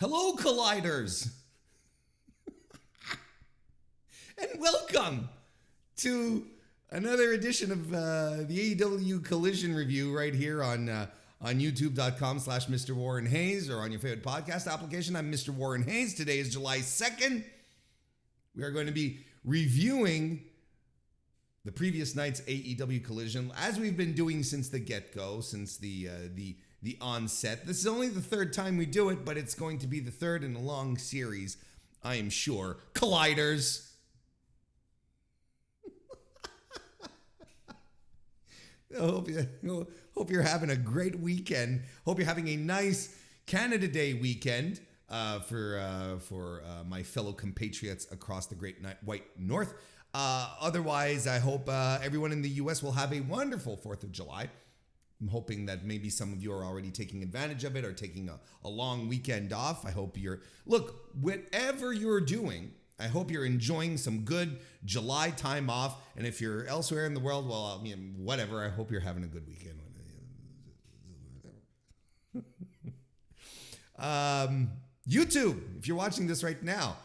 Hello, Colliders, and welcome to another edition of the AEW Collision review right here on youtube.com/MrWarrenHayes or on your favorite podcast application. I'm Mr. Warren Hayes. Today is July 2nd. We are going to be reviewing the previous night's AEW Collision, as we've been doing since the get-go, since the onset. This is only the third time we do it, but it's going to be the third in a long series, I am sure. Colliders. I hope you're having a great weekend. Hope you're having a nice Canada Day weekend for my fellow compatriots across the Great White North. Otherwise, I hope everyone in the U.S. will have a wonderful 4th of July. I'm hoping that maybe some of you are already taking advantage of it or taking a long weekend off. I hope whatever you're doing, I hope you're enjoying some good July time off. And if you're elsewhere in the world, well, whatever. I hope you're having a good weekend. YouTube, if you're watching this right now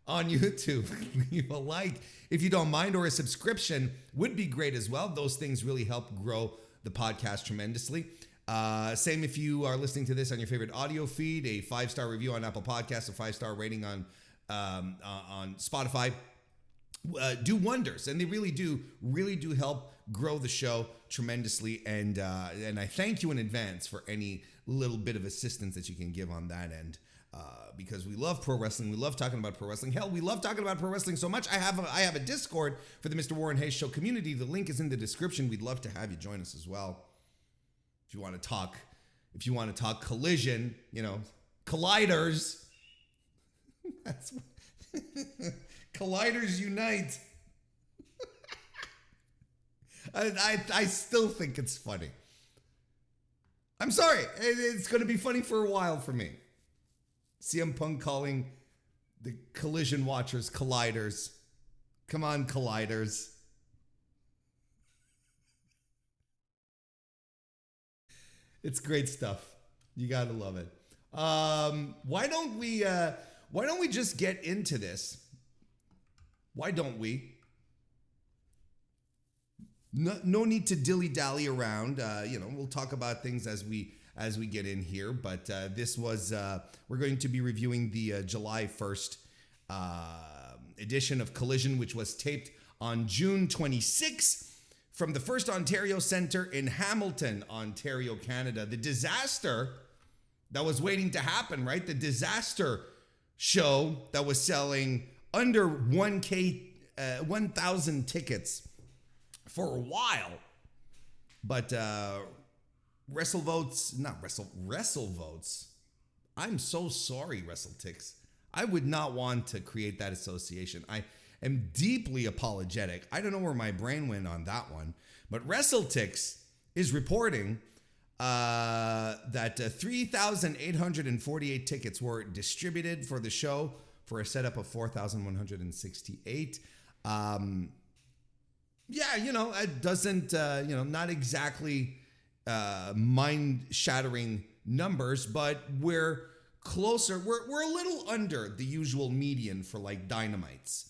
on YouTube, leave a like. If you don't mind, or a subscription would be great as well. Those things really help grow the podcast tremendously. Same if you are listening to this on your favorite audio feed, a 5-star review on Apple Podcasts, a 5-star rating on Spotify, do wonders, and they really do help grow the show tremendously. And I thank you in advance for any little bit of assistance that you can give on that end, because we love pro wrestling. We love talking about pro wrestling. Hell, we love talking about pro wrestling so much. I have a Discord for the Mr. Warren Hayes Show community. The link is in the description. We'd love to have you join us as well. If you want to talk Collision, Colliders. That's Colliders unite. I still think it's funny. I'm sorry. It's going to be funny for a while for me. CM Punk calling the Collision watchers Colliders. Come on, Colliders. It's great stuff. You gotta love it. Why don't we just get into this? Why don't we? No need to dilly-dally around. We'll talk about things as we get in here. But this was we're going to be reviewing the July 1st edition of Collision, which was taped on June 26th from the First Ontario Centre in Hamilton, Ontario, Canada. The disaster that was waiting to happen, right? The disaster show that was selling under 1,000 tickets for a while. But WrestleVotes. I'm so sorry, WrestleTix. I would not want to create that association. I am deeply apologetic. I don't know where my brain went on that one. But WrestleTix is reporting that 3,848 tickets were distributed for the show for a setup of 4,168. It doesn't, not exactly mind-shattering numbers, but we're closer. We're a little under the usual median for like Dynamites,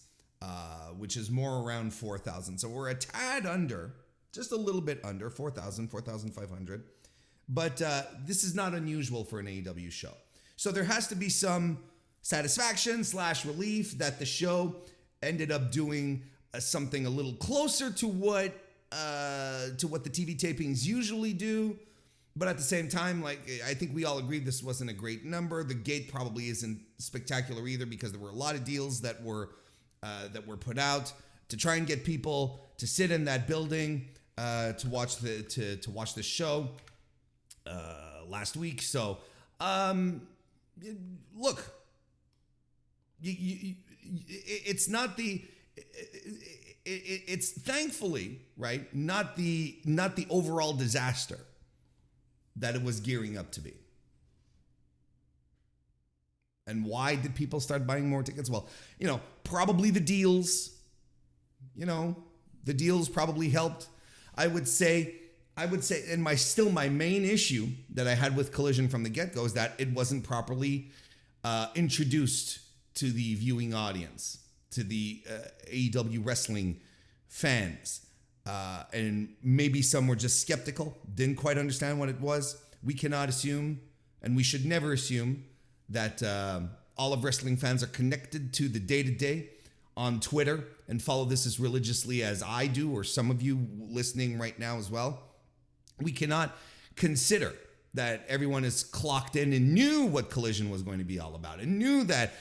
which is more around 4,000. So we're a tad under, just a little bit under 4,000, 4,500. But this is not unusual for an AEW show. So there has to be some satisfaction / relief that the show ended up doing something a little closer to what the TV tapings usually do. But at the same time, I think we all agreed this wasn't a great number. The gate probably isn't spectacular either, because there were a lot of deals that were put out to try and get people to sit in that building to watch the show last week. So look, it's not the. It's thankfully, right, not the overall disaster that it was gearing up to be. And why did people start buying more tickets? Well, probably the deals. The deals probably helped. I would say, and my main issue that I had with Collision from the get-go is that it wasn't properly introduced to the viewing audience, to the AEW wrestling fans. And maybe some were just skeptical, didn't quite understand what it was. We cannot assume, and we should never assume, that all of wrestling fans are connected to the day-to-day on Twitter and follow this as religiously as I do, or some of you listening right now as well. We cannot consider that everyone is clocked in and knew what Collision was going to be all about, and knew that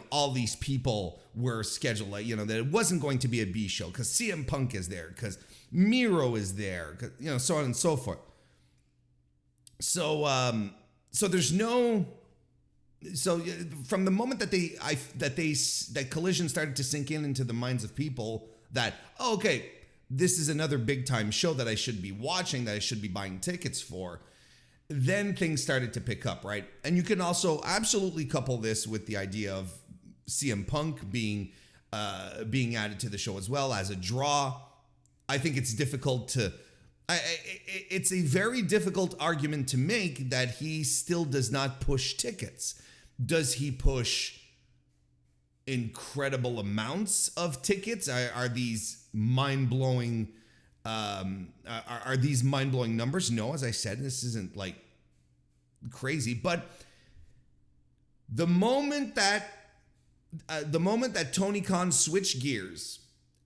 all these people were scheduled, that it wasn't going to be a B show because CM Punk is there, because Miro is there, so on and so forth. So from the moment that Collision started to sink into the minds of people that, okay, this is another big time show that I should be watching, that I should be buying tickets for, then things started to pick up, right? And you can also absolutely couple this with the idea of CM Punk being added to the show as well as a draw. I think it's difficult to... it's a very difficult argument to make that he still does not push tickets. Does he push incredible amounts of tickets? Are these mind-blowing... are these mind-blowing numbers? No, as I said, this isn't like crazy, but the moment that Tony Khan switched gears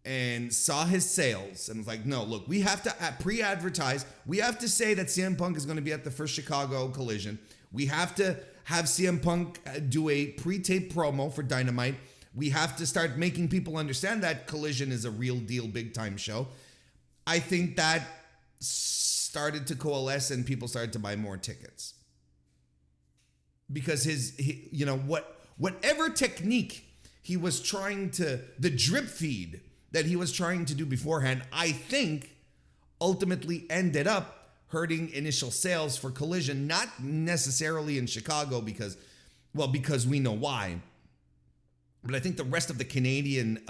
and saw his sales and was like, no, look, we have to pre-advertise. We have to say that CM Punk is going to be at the first Chicago Collision. We have to have CM Punk do a pre-tape promo for Dynamite. We have to start making people understand that Collision is a real deal, big time show. I think that started to coalesce and people started to buy more tickets. Because whatever technique he was trying to, the drip feed that he was trying to do beforehand, I think ultimately ended up hurting initial sales for Collision, not necessarily in Chicago because we know why. But I think the rest of the Canadian,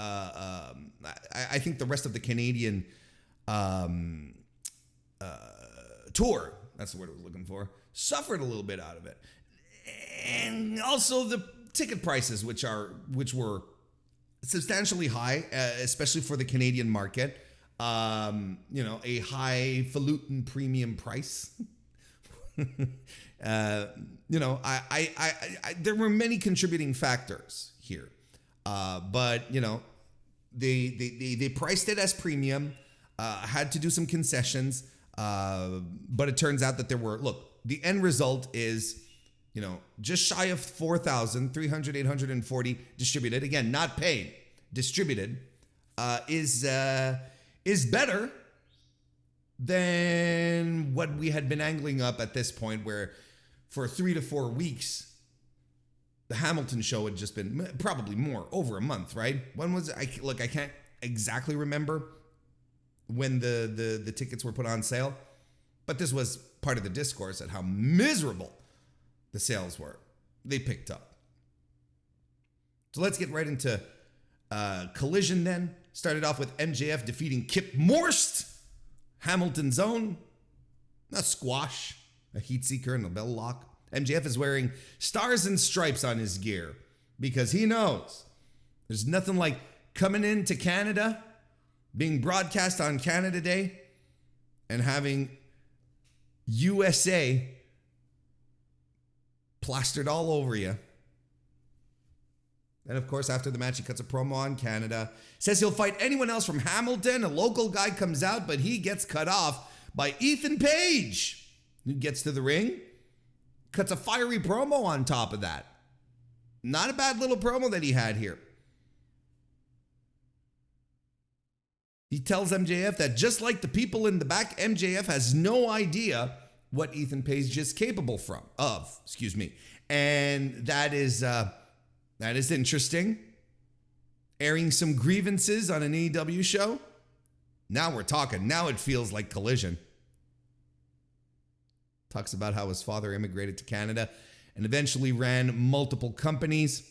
tour, that's the word I was looking for, suffered a little bit out of it. And also the ticket prices, which were substantially high, especially for the Canadian market. A highfalutin premium price. There were many contributing factors here. But they priced it as premium, had to do some concessions. But it turns out that the end result is, just shy of 4,840 distributed. Again, not paid, distributed, is better than what we had been angling up at this point, where for 3 to 4 weeks, the Hamilton show had just been probably more, over a month, right? When was it? I can't exactly remember when the tickets were put on sale, but this was part of the discourse at how miserable the sales were. They picked up. So let's get right into Collision then. Started off with MJF defeating Kip Morst, Hamilton's own. A squash, a heat seeker, and a bell lock. MJF is wearing stars and stripes on his gear because he knows there's nothing like coming into Canada, being broadcast on Canada Day, and having USA plastered all over you. And of course, after the match, he cuts a promo on Canada. Says he'll fight anyone else from Hamilton. A local guy comes out, but he gets cut off by Ethan Page, who gets to the ring, cuts a fiery promo on top of that. Not a bad little promo that he had here. He tells MJF that just like the people in the back, MJF has no idea what Ethan Page is capable of. And that is interesting. Airing some grievances on an AEW show. Now we're talking. Now it feels like Collision. Talks about how his father immigrated to Canada and eventually ran multiple companies.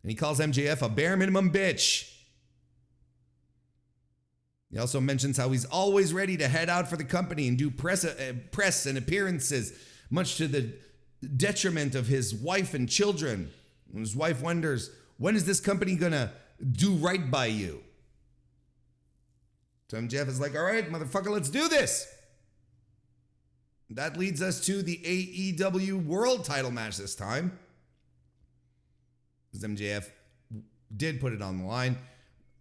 And he calls MJF a bare minimum bitch. He also mentions how he's always ready to head out for the company and do press and appearances, much to the detriment of his wife and children. His wife wonders, when is this company gonna do right by you? So MJF is like, all right, motherfucker, let's do this. That leads us to the AEW World Title match this time. Because MJF did put it on the line,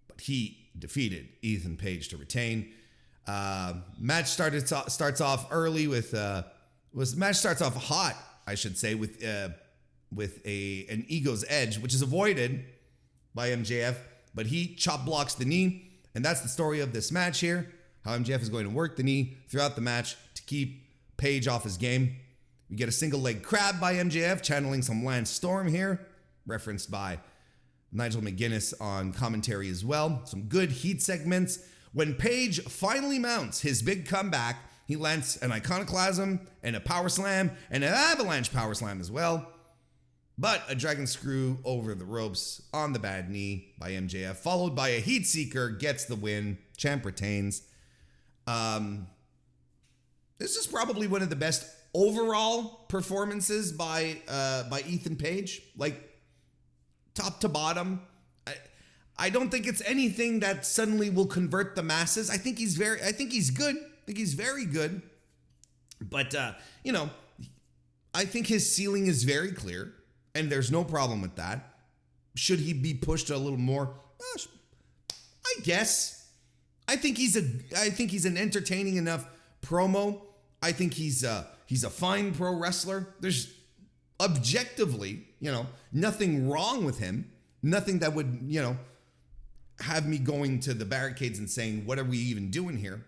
but he defeated Ethan Page to retain. Match starts off early with match starts off hot, I should say, with an Ego's Edge, which is avoided by MJF, but he chop blocks the knee, and that's the story of this match here. How MJF is going to work the knee throughout the match to keep Page off his game. We get a single leg crab by MJF, channeling some Lance Storm here, referenced by Nigel McGuinness on commentary as well. Some good heat segments. When Page finally mounts his big comeback, he lands an iconoclasm and a power slam and an avalanche power slam as well. But a dragon screw over the ropes on the bad knee by MJF, followed by a heat seeker, gets the win. Champ retains. This is probably one of the best overall performances by Ethan Page, like top to bottom. I don't think it's anything that suddenly will convert the masses. I think he's good. I think he's very good. But I think his ceiling is very clear, and there's no problem with that. Should he be pushed a little more? I guess. I think he's an entertaining enough promo. I think he's a fine pro wrestler. There's objectively, nothing wrong with him. Nothing that would, have me going to the barricades and saying, what are we even doing here?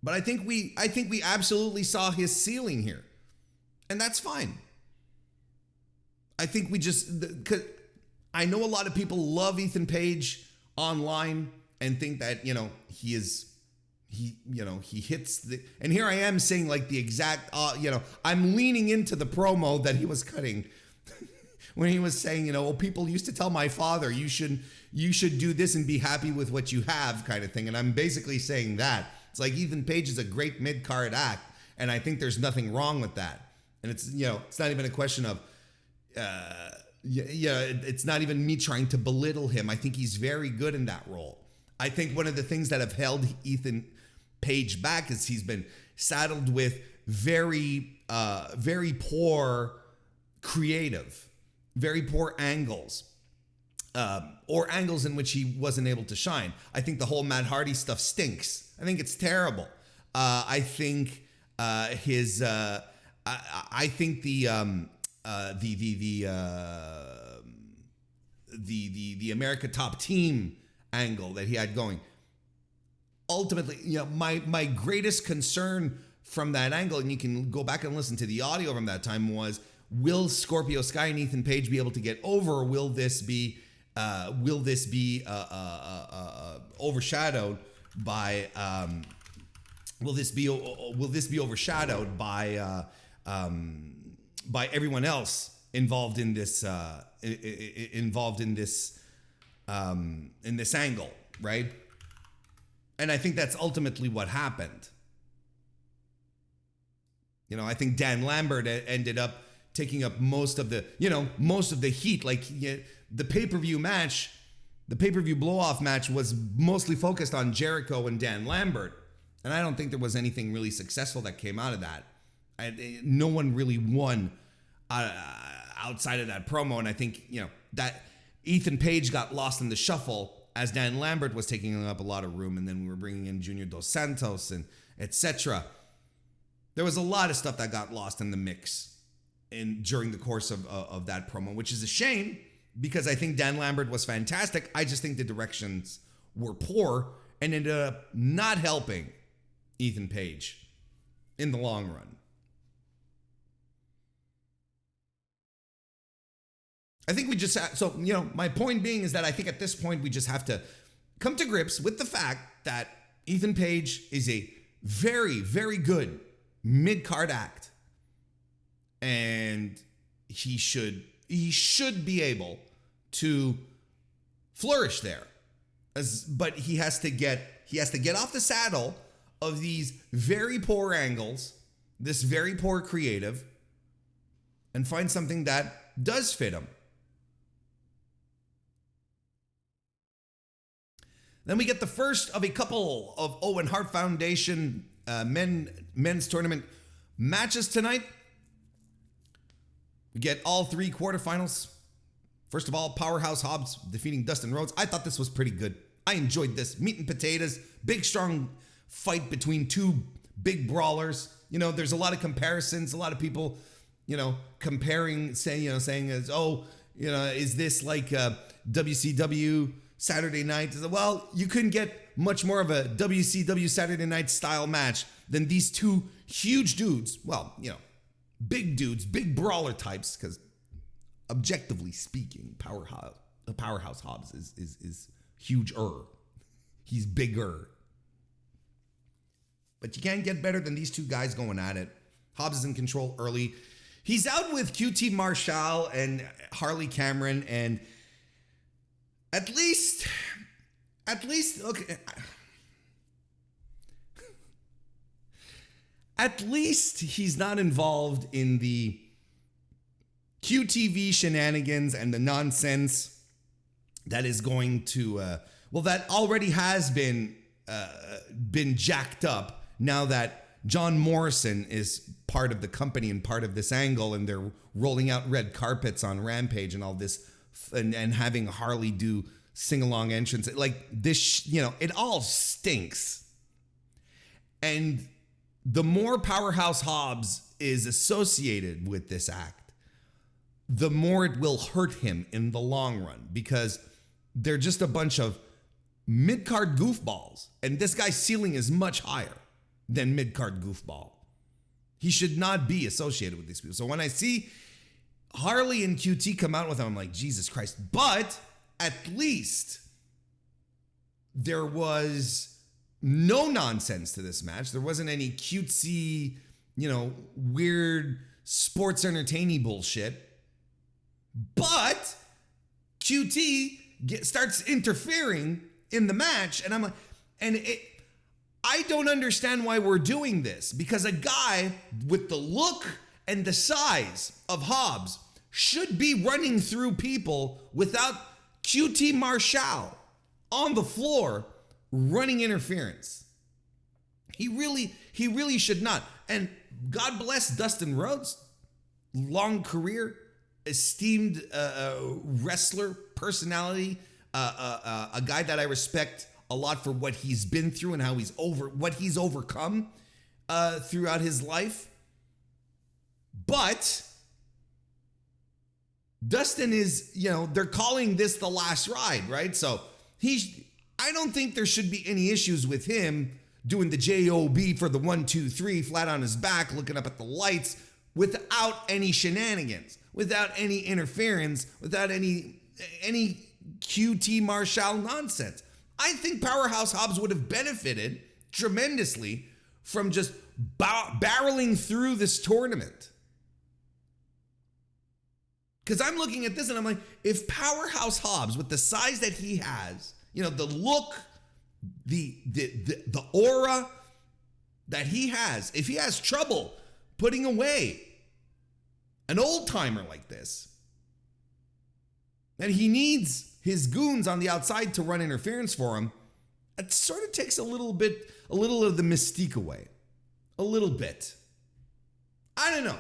But I think we absolutely saw his ceiling here. And that's fine. I think we because I know a lot of people love Ethan Page online and think that, he hits the, and here I am saying like the exact, I'm leaning into the promo that he was cutting when he was saying, well, people used to tell my father, you should do this and be happy with what you have kind of thing. And I'm basically saying that. It's like Ethan Page is a great mid-card act, and I think there's nothing wrong with that. And it's, it's not even a question of, it's not even me trying to belittle him. I think he's very good in that role. I think one of the things that have held Ethan Page back is he's been saddled with very poor creative, very poor angles, or angles in which he wasn't able to shine. I think the whole Matt Hardy stuff stinks. I think it's terrible. I think the America Top Team angle that he had going. Ultimately, my greatest concern from that angle, and you can go back and listen to the audio from that time, was, will Scorpio Sky and Ethan Page be able to get over, or will this be overshadowed by everyone else involved in this angle, right? And I think that's ultimately what happened. I think Dan Lambert ended up taking up most of the heat. Like, the pay-per-view match, the pay-per-view blow-off match was mostly focused on Jericho and Dan Lambert. And I don't think there was anything really successful that came out of that. No one really won outside of that promo. And I think, that Ethan Page got lost in the shuffle as Dan Lambert was taking up a lot of room, and then we were bringing in Junior Dos Santos and etc. There was a lot of stuff that got lost in the mix during the course of that promo, which is a shame because I think Dan Lambert was fantastic. I just think the directions were poor and ended up not helping Ethan Page in the long run. I think we just my point being is that I think at this point we just have to come to grips with the fact that Ethan Page is a very, very good mid-card act, and he should be able to flourish there. But he has to get off the saddle of these very poor angles, this very poor creative, and find something that does fit him. Then we get the first of a couple of Owen Hart Foundation men's tournament matches tonight. We get all 3 quarterfinals. First of all, Powerhouse Hobbs defeating Dustin Rhodes. I thought this was pretty good. I enjoyed this. Meat and potatoes, big, strong fight between 2 big brawlers. You know, there's a lot of comparisons. A lot of people, you know, comparing, saying as, oh, you know, is this like WCW Saturday night? Well, you couldn't get much more of a WCW Saturday night style match than these 2 huge dudes. Well, you know, big dudes, big brawler types, because objectively speaking, Powerhouse Hobbs is huge-er. He's bigger. But you can't get better than these 2 guys going at it. Hobbs is in control early. He's out with QT Marshall and Harley Cameron, and at least, okay. At least he's not involved in the QTV shenanigans and the nonsense that is going to, that already has been jacked up now that John Morrison is part of the company and part of this angle, and they're rolling out red carpets on Rampage and all this, and having Harley do sing-along entrance. Like this, you know, it all stinks. And the more Powerhouse Hobbs is associated with this act, the more it will hurt him in the long run, because they're just a bunch of mid-card goofballs. And this guy's ceiling is much higher than mid-card goofball. He should not be associated with these people. So when I see Harley and QT come out with him, I'm like, Jesus Christ. But at least there was no nonsense to this match. There wasn't any cutesy, you know, weird sports entertaining bullshit. But QT starts interfering in the match, and I'm like, I don't understand why we're doing this, because a guy with the look and the size of Hobbs should be running through people without QT Marshall on the floor running interference. He really should not. And God bless Dustin Rhodes, long career, esteemed wrestler, personality, a guy that I respect a lot for what he's been through and how what he's overcome throughout his life. But Dustin is, you know, they're calling this the last ride, right? So I don't think there should be any issues with him doing the JOB for the 1, 2, 3, flat on his back, looking up at the lights, without any shenanigans, without any interference, without any QT Marshall nonsense. I think Powerhouse Hobbs would have benefited tremendously from just barreling through this tournament. Because I'm looking at this and I'm like, if Powerhouse Hobbs, with the size that he has, you know, the look, the aura that he has, if he has trouble putting away an old timer like this, and he needs his goons on the outside to run interference for him, it sort of takes a little of the mystique away. A little bit. I don't know.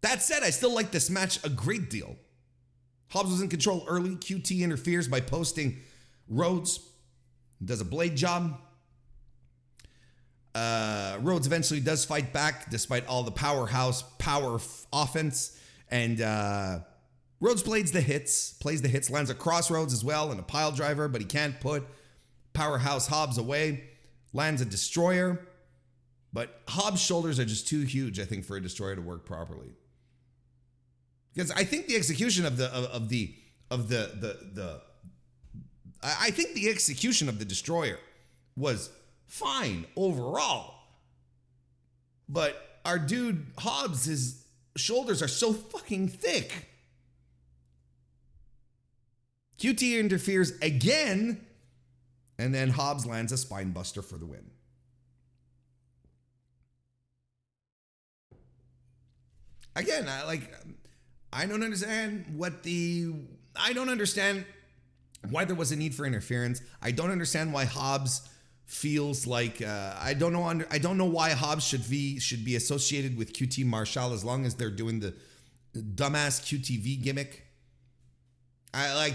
That said, I still like this match a great deal. Hobbs was in control early. QT interferes by posting Rhodes. Does a blade job. Rhodes eventually does fight back despite all the power offense. And Rhodes plays the hits, lands a crossroads as well and a pile driver, but he can't put Powerhouse Hobbs away. Lands a destroyer, but Hobbs' shoulders are just too huge, I think, for a destroyer to work properly. Because I think the execution of the destroyer was fine overall, but our dude Hobbs, his shoulders are so fucking thick. QT interferes again, and then Hobbs lands a spine buster for the win. Again, I don't understand what the I don't understand why there was a need for interference. I don't understand why Hobbs feels like I don't know why Hobbs should be associated with QT Marshall as long as they're doing the dumbass QTV gimmick. I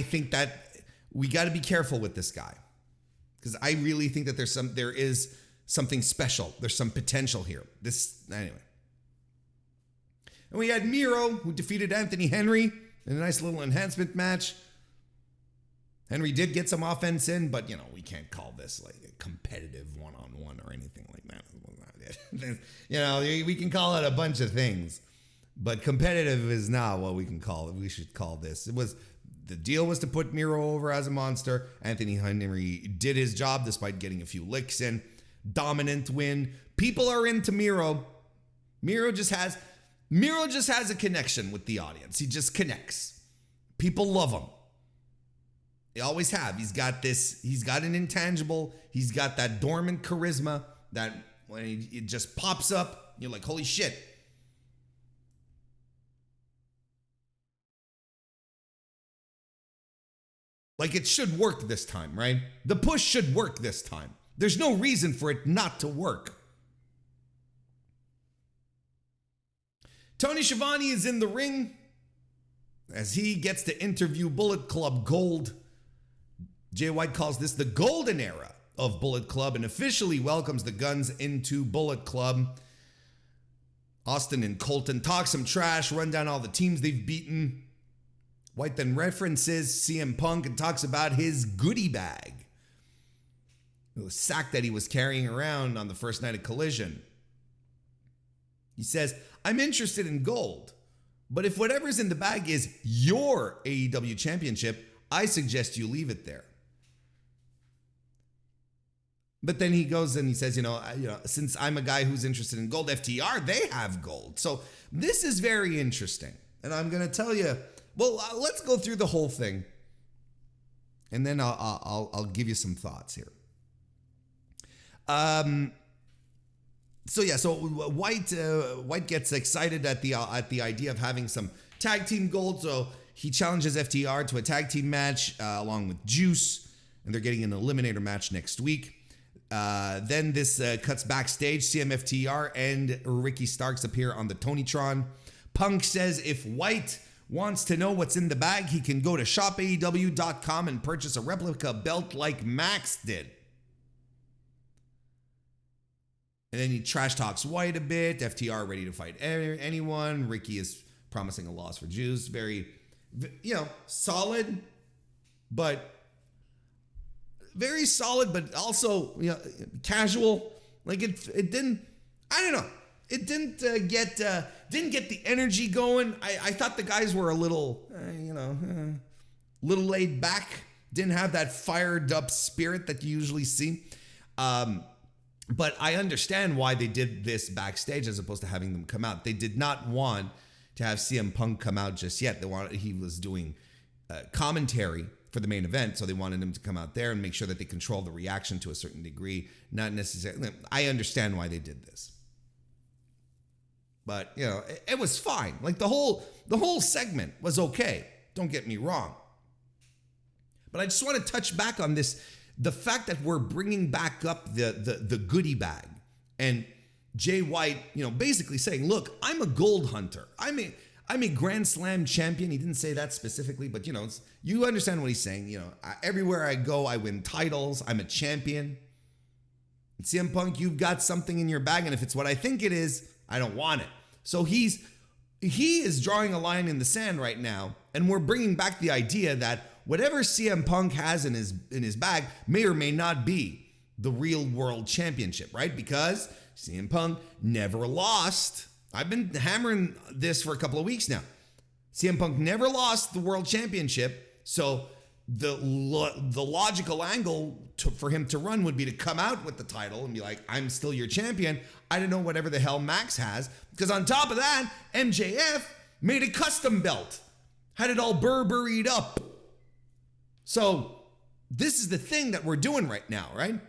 think that we got to be careful with this guy, because I really think that there is something special. There's some potential here. Anyway. And we had Miro, who defeated Anthony Henry in a nice little enhancement match. Henry did get some offense in, but, we can't call this like a competitive one-on-one or anything like that. We can call it a bunch of things, but competitive is not what we can call it. We should call this. The deal was to put Miro over as a monster. Anthony Henry did his job despite getting a few licks in. Dominant win. People are into Miro. Miro just has a connection with the audience. He just connects. People love him. They always have. He's got an intangible. He's got that dormant charisma that when it just pops up, you're like, holy shit. Like, it should work this time, right? The push should work this time. There's no reason for it not to work. Tony Schiavone is in the ring as he gets to interview Bullet Club Gold. Jay White calls this the golden era of Bullet Club and officially welcomes the Guns into Bullet Club. Austin and Colton talk some trash, run down all the teams they've beaten. White then references CM Punk and talks about his goodie bag, the sack that he was carrying around on the first night of Collision. He says, I'm interested in gold, but if whatever's in the bag is your AEW championship, I suggest you leave it there. But then he goes and he says, since I'm a guy who's interested in gold, FTR, they have gold. So this is very interesting. And I'm going to tell you, let's go through the whole thing. And then I'll give you some thoughts here. So White gets excited at the idea of having some tag team gold. So he challenges FTR to a tag team match along with Juice, and they're getting an eliminator match next week. Then this cuts backstage. CMFTR and Ricky Starks appear on the Tonytron. Punk says if White wants to know what's in the bag, he can go to shopaew.com and purchase a replica belt like Max did. And then he trash talks White a bit. FTR ready to fight anyone. Ricky is promising a loss for Juice. Very, solid, but very solid, but also casual. Like it didn't. I don't know. It didn't get the energy going. I thought the guys were a little, little laid back. Didn't have that fired up spirit that you usually see. But I understand why they did this backstage as opposed to having them come out. They did not want to have CM Punk come out just yet. He was doing commentary for the main event, so they wanted him to come out there and make sure that they control the reaction to a certain degree. Not necessarily. I understand why they did this, but it was fine. Like the whole segment was okay. Don't get me wrong. But I just want to touch back on this. The fact that we're bringing back up the goodie bag and Jay White, basically saying, look, I'm a gold hunter. I'm a Grand Slam champion. He didn't say that specifically, but you understand what he's saying. Everywhere I go, I win titles. I'm a champion. And CM Punk, you've got something in your bag. And if it's what I think it is, I don't want it. So he is drawing a line in the sand right now. And we're bringing back the idea that whatever CM Punk has in his bag may or may not be the real world championship, right? Because CM Punk never lost. I've been hammering this for a couple of weeks now. CM Punk never lost the world championship. So the logical angle for him to run would be to come out with the title and be like, I'm still your champion. I don't know whatever the hell Max has. Because on top of that, MJF made a custom belt. Had it all Burberried up. So this is the thing that we're doing right now, right?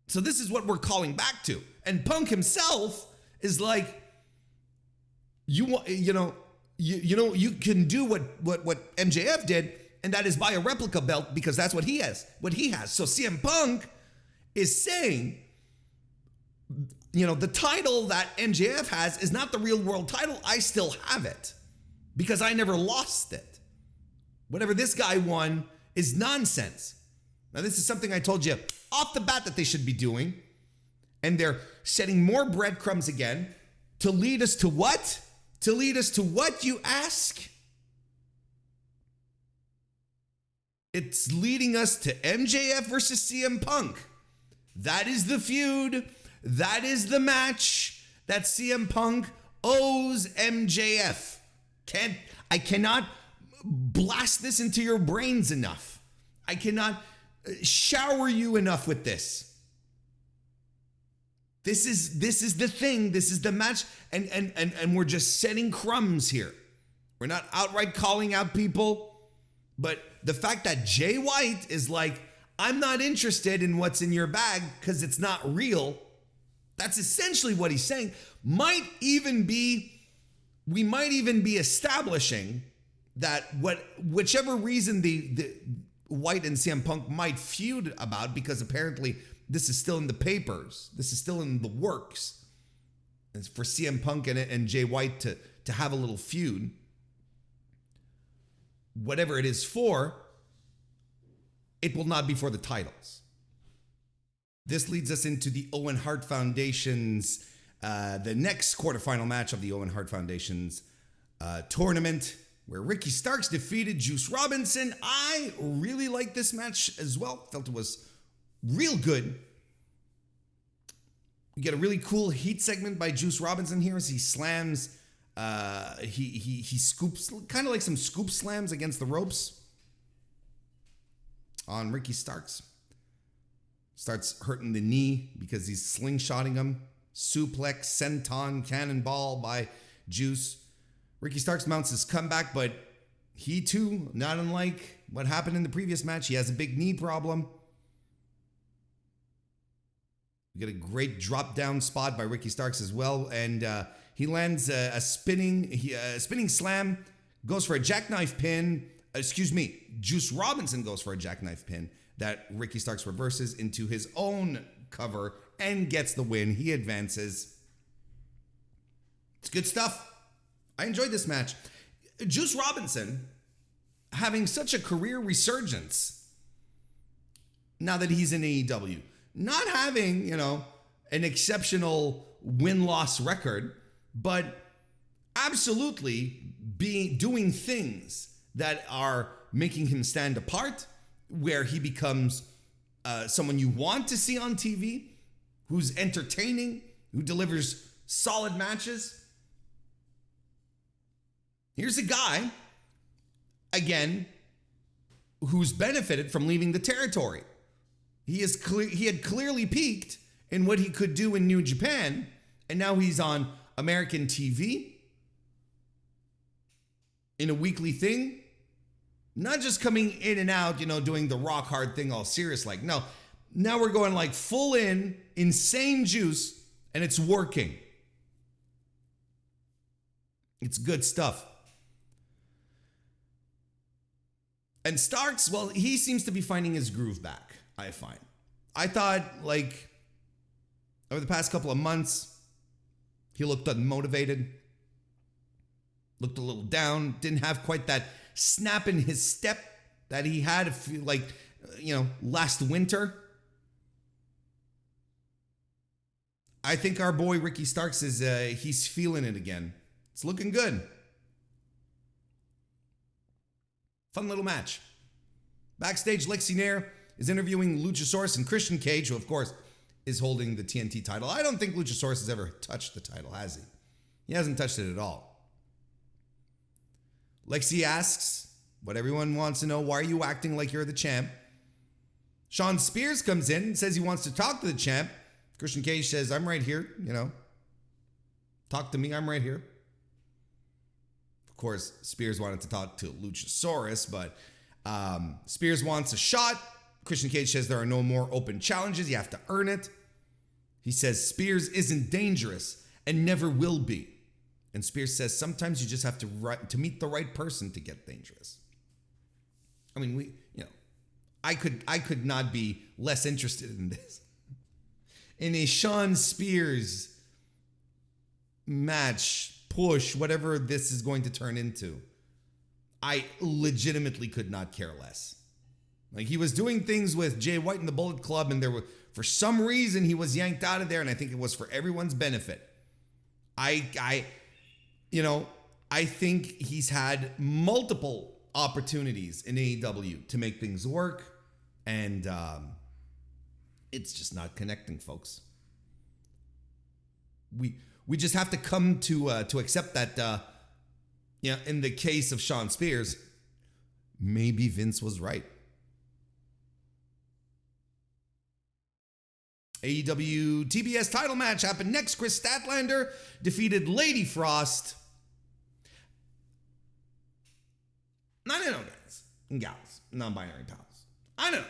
So this is what we're calling back to. And Punk himself is like, you can do what MJF did, and that is buy a replica belt because that's what he has. So CM Punk is saying, the title that MJF has is not the real world title. I still have it because I never lost it. Whatever this guy won is nonsense. Now, this is something I told you off the bat that they should be doing. And they're setting more breadcrumbs again to lead us to what? To lead us to what, you ask? It's leading us to MJF versus CM Punk. That is the feud. That is the match that CM Punk owes MJF. I cannot blast this into your brains enough. I cannot shower you enough with this. This is the thing. This is the match, and we're just setting crumbs here. We're not outright calling out people, but the fact that Jay White is like, I'm not interested in what's in your bag because it's not real. That's essentially what he's saying. We might even be establishing that whichever reason the White and CM Punk might feud about, because apparently this is still in the papers. This is still in the works. It's for CM Punk and Jay White to have a little feud. Whatever it is for, it will not be for the titles. This leads us into the Owen Hart Foundation's, the next quarterfinal match of the Owen Hart Foundation's tournament, where Ricky Starks defeated Juice Robinson. I really liked this match as well. Felt it was real good. We get a really cool heat segment by Juice Robinson here as he slams, he scoops, kind of like some scoop slams against the ropes on Ricky Starks. Starts hurting the knee because he's slingshotting him. Suplex, senton, cannonball by Juice. Ricky Starks mounts his comeback, but he too, not unlike what happened in the previous match, he has a big knee problem. We get a great drop down spot by Ricky Starks as well, and he lands a spinning slam, goes for a jackknife pin. Juice Robinson goes for a jackknife pin that Ricky Starks reverses into his own cover and gets the win. He advances. It's good stuff. I enjoyed this match. Juice Robinson having such a career resurgence now that he's in AEW. Not having, an exceptional win-loss record, but absolutely doing things that are making him stand apart, where he becomes someone you want to see on TV, who's entertaining, who delivers solid matches. Here's a guy, again, who's benefited from leaving the territory. He had clearly peaked in what he could do in New Japan, and now he's on American TV in a weekly thing. Not just coming in and out, doing the rock hard thing all serious like. No, now we're going like full in, insane Juice, and it's working. It's good stuff. And Starks, well, he seems to be finding his groove back, I find. I thought, over the past couple of months, he looked unmotivated, looked a little down, didn't have quite that snap in his step that he had, last winter. I think our boy Ricky Starks he's feeling it again. It's looking good. Fun little match. Backstage, Lexi Nair is interviewing Luchasaurus and Christian Cage, who, of course, is holding the TNT title. I don't think Luchasaurus has ever touched the title, has he? He hasn't touched it at all. Lexi asks what everyone wants to know, why are you acting like you're the champ? Shawn Spears comes in and says he wants to talk to the champ. Christian Cage says, I'm right here, Talk to me, I'm right here. Of course, Spears wanted to talk to Luchasaurus, but Spears wants a shot. Christian Cage says there are no more open challenges. You have to earn it. He says Spears isn't dangerous and never will be. And Spears says sometimes you just have to meet the right person to get dangerous. I mean, I could not be less interested in this. In a Sean Spears match, push, whatever this is going to turn into, I legitimately could not care less. Like, he was doing things with Jay White and the Bullet Club, and for some reason he was yanked out of there, and I think it was for everyone's benefit. I think he's had multiple opportunities in AEW to make things work, and it's just not connecting, folks. We just have to come to accept that, in the case of Sean Spears, maybe Vince was right. AEW TBS title match happened next. Kris Statlander defeated Lady Frost. I don't know, guys and gals, non-binary pals. I don't know.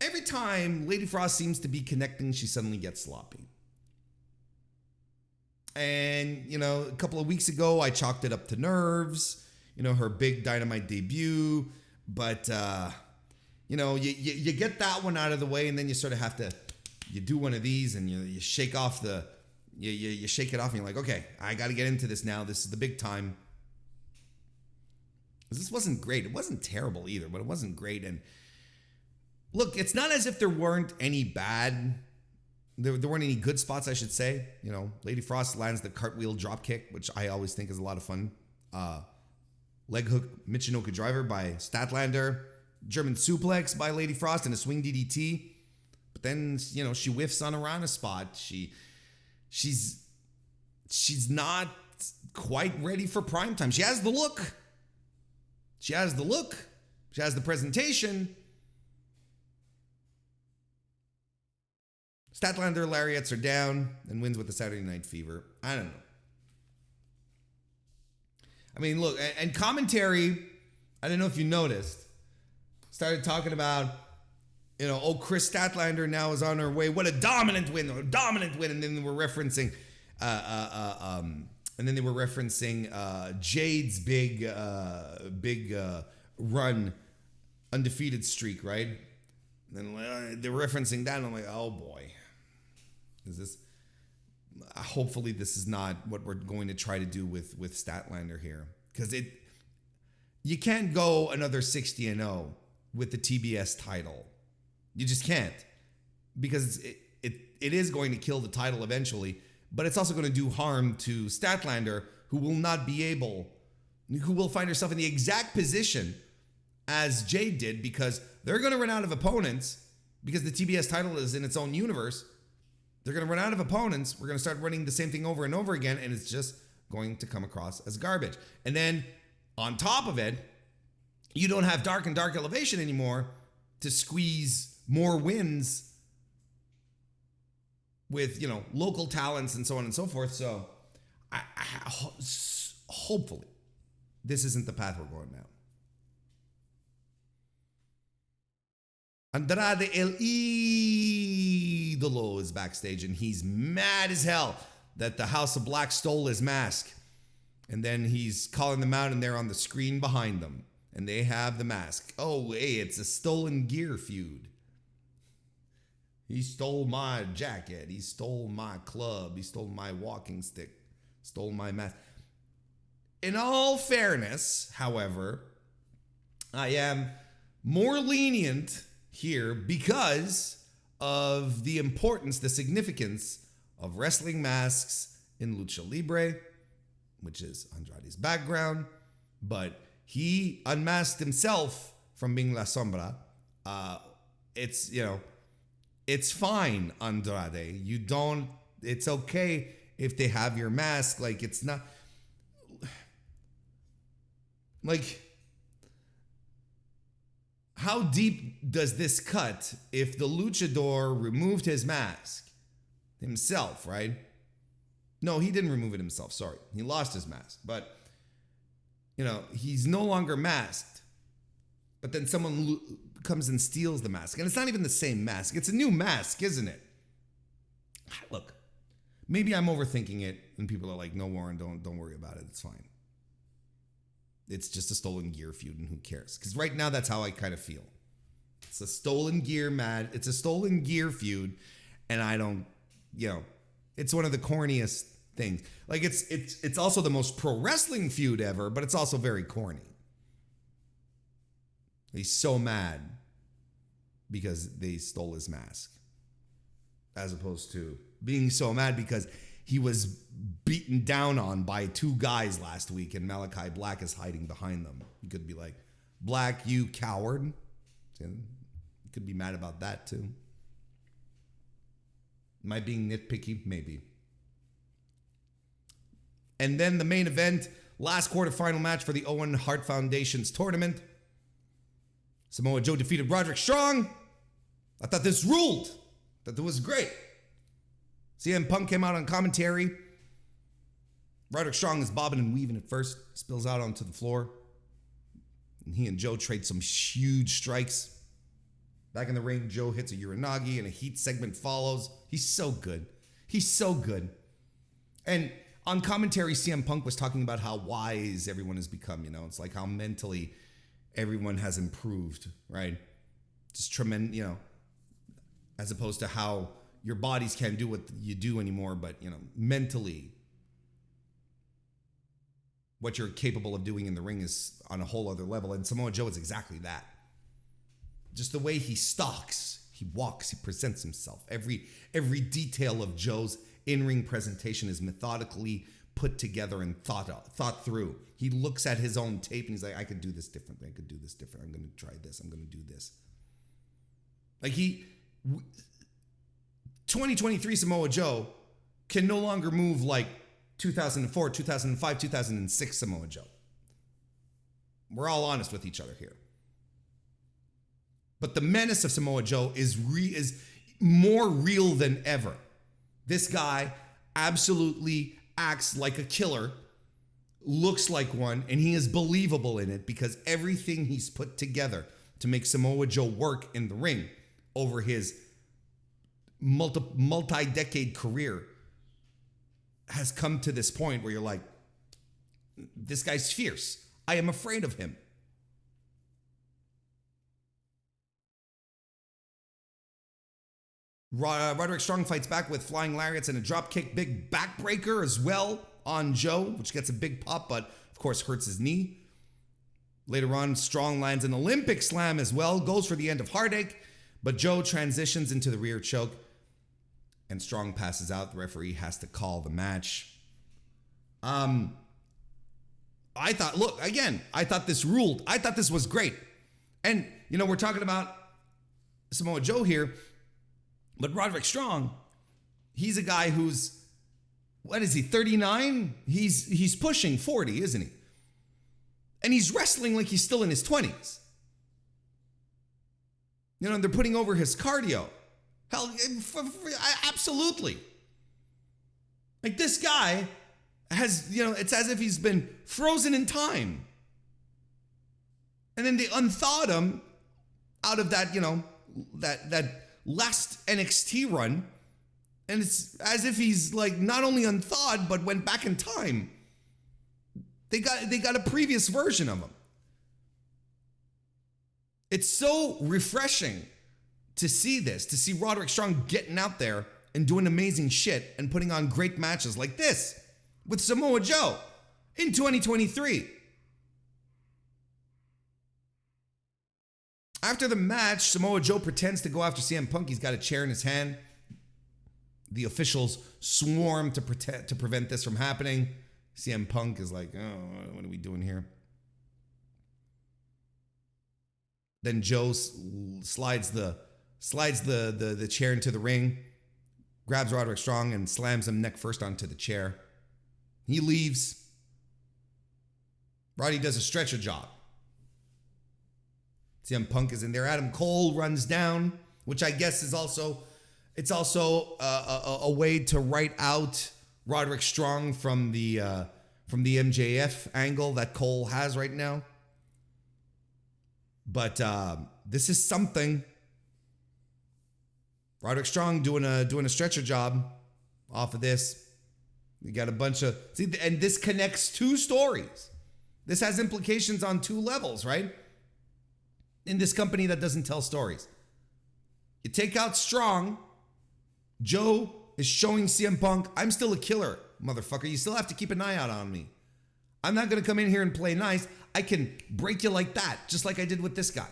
Every time Lady Frost seems to be connecting, she suddenly gets sloppy. And, a couple of weeks ago, I chalked it up to nerves, her big Dynamite debut. But, you get that one out of the way, and then you sort of have to, you do one of these, and you shake off you shake it off, and you're like, okay, I got to get into this now. This is the big time. This wasn't great. It wasn't terrible either, but it wasn't great. And look, it's not as if there weren't any bad, there weren't any good spots, I should say. Lady Frost lands the cartwheel drop kick, which I always think is a lot of fun. Leg hook Michinoku driver by Statlander. German suplex by Lady Frost and a swing DDT. But then, she whiffs on a Rana spot. She's not quite ready for prime time. She has the look. She has the presentation. Statlander lariats are down and wins with the Saturday Night Fever. I don't know. I mean, look, and commentary, I don't know if you noticed, started talking about, Kris Statlander now is on her way. What a dominant win. And then they were referencing, Jade's big run, undefeated streak, right? And then they're referencing that, and I'm like, oh boy, is this? Hopefully, this is not what we're going to try to do with Statlander here, because you can't go another 60-0 with the TBS title. You just can't, because it is going to kill the title eventually. But it's also going to do harm to Statlander, who will find herself in the exact position as Jade did, because they're going to run out of opponents, because the TBS title is in its own universe. They're going to run out of opponents. We're going to start running the same thing over and over again, and it's just going to come across as garbage. And then on top of it, you don't have Dark and Dark Elevation anymore to squeeze more wins with, local talents and so on and so forth. So hopefully this isn't the path we're going now. Andrade El Idolo is backstage, and he's mad as hell that the House of Black stole his mask. And then he's calling them out, and they're on the screen behind them, and they have the mask. Oh, hey, it's a stolen gear feud. He stole my jacket. He stole my club. He stole my walking stick. Stole my mask. In all fairness, however, I am more lenient here because of the importance, the significance of wrestling masks in Lucha Libre, which is Andrade's background. But he unmasked himself from being La Sombra. It's fine, Andrade. It's okay if they have your mask. Like, it's not, like, how deep does this cut if the luchador removed his mask himself, right? No, he didn't remove it himself. Sorry. He lost his mask. But, he's no longer masked. But then someone comes and steals the mask. And it's not even the same mask. It's a new mask, isn't it? Look, maybe I'm overthinking it. And people are like, no, Warren, don't worry about it. It's fine. It's just a stolen gear feud, and who cares? Because right now, that's how I kind of feel. It's a stolen gear It's a stolen gear feud, and I don't, it's one of the corniest things. Like it's also the most pro wrestling feud ever, but it's also very corny. He's so mad because they stole his mask, as opposed to being so mad because he was beaten down on by two guys last week and Malachi Black is hiding behind them. You could be like, Black, you coward. You could be mad about that too. Am I being nitpicky? Maybe. And then the main event, last quarterfinal match for the Owen Hart Foundation's tournament. Samoa Joe defeated Roderick Strong. I thought this ruled. I thought it was great. CM Punk came out on commentary. Roderick Strong is bobbing and weaving at first. Spills out onto the floor. And he and Joe trade some huge strikes. Back in the ring, Joe hits a Uranagi and a heat segment follows. He's so good. He's so good. And on commentary, CM Punk was talking about how wise everyone has become. It's like how mentally everyone has improved, right? Just tremendous, as opposed to how your bodies can't do what you do anymore, but, mentally, what you're capable of doing in the ring is on a whole other level. And Samoa Joe is exactly that. Just the way he stalks, he walks, he presents himself. Every detail of Joe's in-ring presentation is methodically put together and thought through. He looks at his own tape and he's like, I could do this differently. I could do this different. I'm going to try this. I'm going to do this. Like 2023 Samoa Joe can no longer move like 2004, 2005, 2006 Samoa Joe. We're all honest with each other here. But the menace of Samoa Joe is more real than ever. This guy absolutely acts like a killer, looks like one, and he is believable in it because everything he's put together to make Samoa Joe work in the ring over his multi-decade career has come to this point where you're like, this guy's fierce. I am afraid of him. Roderick Strong fights back with flying lariats and a dropkick big backbreaker as well on Joe, which gets a big pop, but of course hurts his knee. Later on, Strong lands an Olympic slam as well, goes for the end of Heartache, but Joe transitions into the rear choke and Strong passes out. The referee has to call the match. I thought this ruled. I thought this was great. And, we're talking about Samoa Joe here, but Roderick Strong, he's a guy who's, 39? He's pushing 40, isn't he? And he's wrestling like he's still in his 20s. They're putting over his cardio. Hell, absolutely. Like this guy has, it's as if he's been frozen in time. And then they unthawed him out of that, that last NXT run. And it's as if he's like not only unthawed, but went back in time. They got a previous version of him. It's so refreshing to see this, to see Roderick Strong getting out there and doing amazing shit and putting on great matches like this with Samoa Joe in 2023. After the match, Samoa Joe pretends to go after CM Punk. He's got a chair in his hand. The officials swarm to prevent this from happening. CM Punk is like, oh, what are we doing here? Then Joe slides the chair into the ring, grabs Roderick Strong and slams him neck first onto the chair. He leaves. Roddy does a stretcher job. CM Punk is in there. Adam Cole runs down, which I guess is also a way to write out Roderick Strong from the MJF angle that Cole has right now. But this is something. Roderick Strong doing a stretcher job off of this. You got a bunch of, see, and this connects two stories. This has implications on two levels, right? In this company that doesn't tell stories. You take out Strong, Joe is showing CM Punk, I'm still a killer, motherfucker. You still have to keep an eye out on me. I'm not going to come in here and play nice. I can break you like that, just like I did with this guy.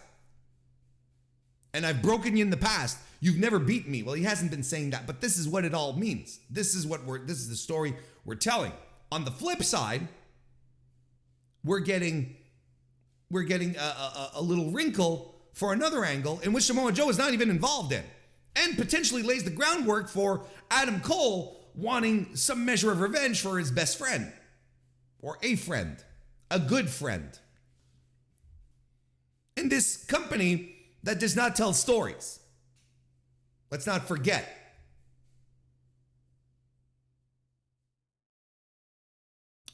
And I've broken you in the past. You've never beaten me. Well, he hasn't been saying that, but this is what it all means. This is the story we're telling. On the flip side, we're getting a little wrinkle for another angle in which Samoa Joe is not even involved in, and potentially lays the groundwork for Adam Cole wanting some measure of revenge for his best friend, or a friend, a good friend. In this company that does not tell stories. Let's not forget.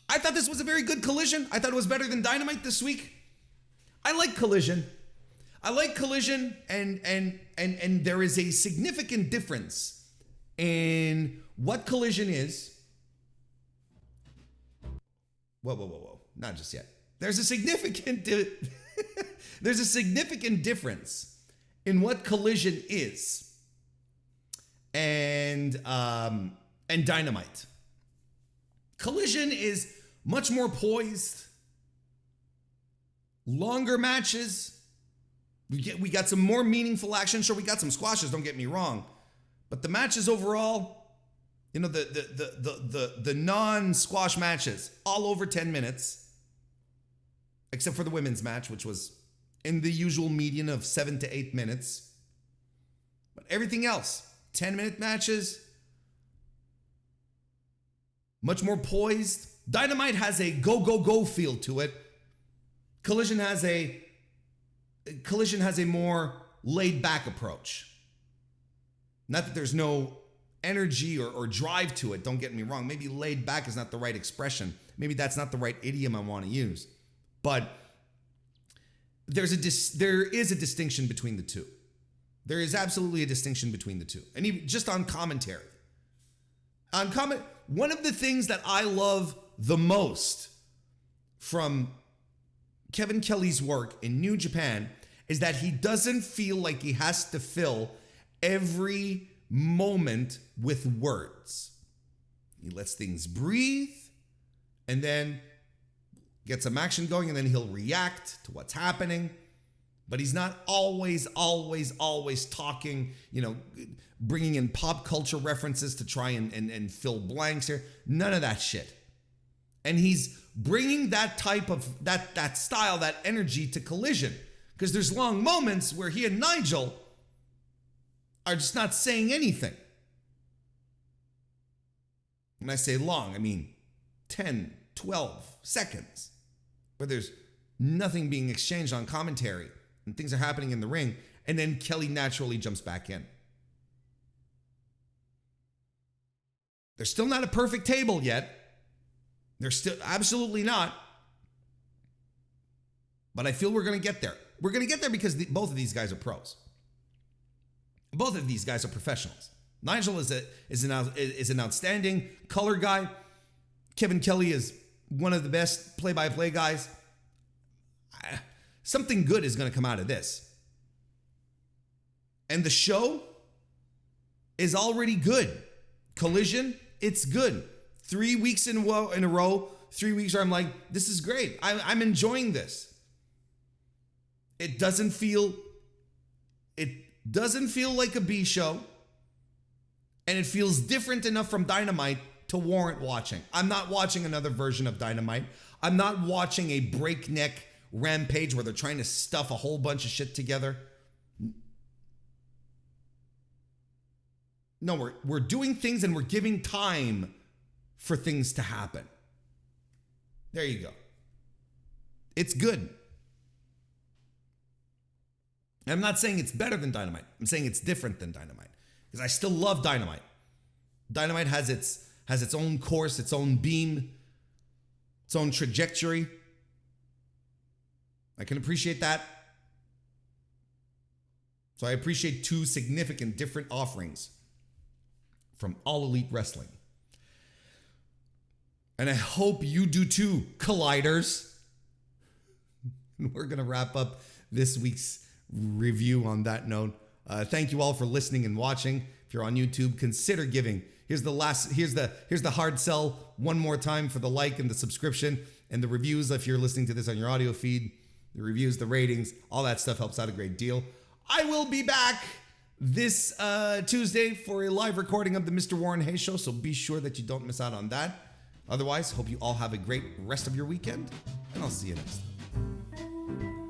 I thought this was a very good Collision. I thought it was better than Dynamite this week. I like Collision. And there is a significant difference in what Collision is. Whoa. Not just yet. There's a significant difference in what Collision is and Dynamite. Collision is much more poised, longer matches. We got some more meaningful action. Sure, we got some squashes, don't get me wrong. But the matches overall, you know, the non-squash matches, all over 10 minutes, except for the women's match, which was in the usual median of 7 to 8 minutes. But everything else, 10-minute matches, much more poised. Dynamite has a go feel to it. Collision has a more laid-back approach. Not that there's no energy or drive to it, don't get me wrong. Maybe laid back is not the right expression. Maybe that's not the right idiom I want to use. But there is a distinction between the two. There is absolutely a distinction between the two. And even just on commentary. One of the things that I love the most from Kevin Kelly's work in New Japan is that he doesn't feel like he has to fill every moment with words. He lets things breathe and then gets some action going, and then he'll react to what's happening. But he's not always talking, you know, bringing in pop culture references to try and fill blanks here. None of that shit. And he's bringing that type of, that style, that energy to Collision. Because there's long moments where he and Nigel are just not saying anything. When I say long, I mean 10, 12 seconds. Where there's nothing being exchanged on commentary and things are happening in the ring, and then Kelly naturally jumps back in. There's still not a perfect table yet. They're still absolutely not. But I feel we're going to get there. We're going to get there because both of these guys are pros. Both of these guys are professionals. Nigel is an outstanding color guy. Kevin Kelly is one of the best play-by-play guys. Something good is going to come out of this. And the show is already good. Collision, it's good. 3 weeks in a row, 3 weeks where I'm like, this is great. I'm enjoying this. It doesn't feel like a B show, and it feels different enough from Dynamite to warrant watching. I'm not watching another version of Dynamite. I'm not watching a breakneck rampage where they're trying to stuff a whole bunch of shit together. No, we're doing things and we're giving time for things to happen. There you go. It's good. I'm not saying it's better than Dynamite. I'm saying it's different than Dynamite. Because I still love Dynamite. Dynamite has its own course, its own beam, its own trajectory. I can appreciate that. So I appreciate two significant different offerings from All Elite Wrestling. And I hope you do too, Colliders. We're going to wrap up this week's review on that note. Thank you all for listening and watching. If you're on YouTube, consider giving. Here's the hard sell one more time for the like and the subscription and the reviews. If you're listening to this on your audio feed, the reviews, the ratings, all that stuff helps out a great deal. I will be back this Tuesday for a live recording of the Mr. Warren Hayes Show, so be sure that you don't miss out on that. Otherwise, hope you all have a great rest of your weekend, and I'll see you next time.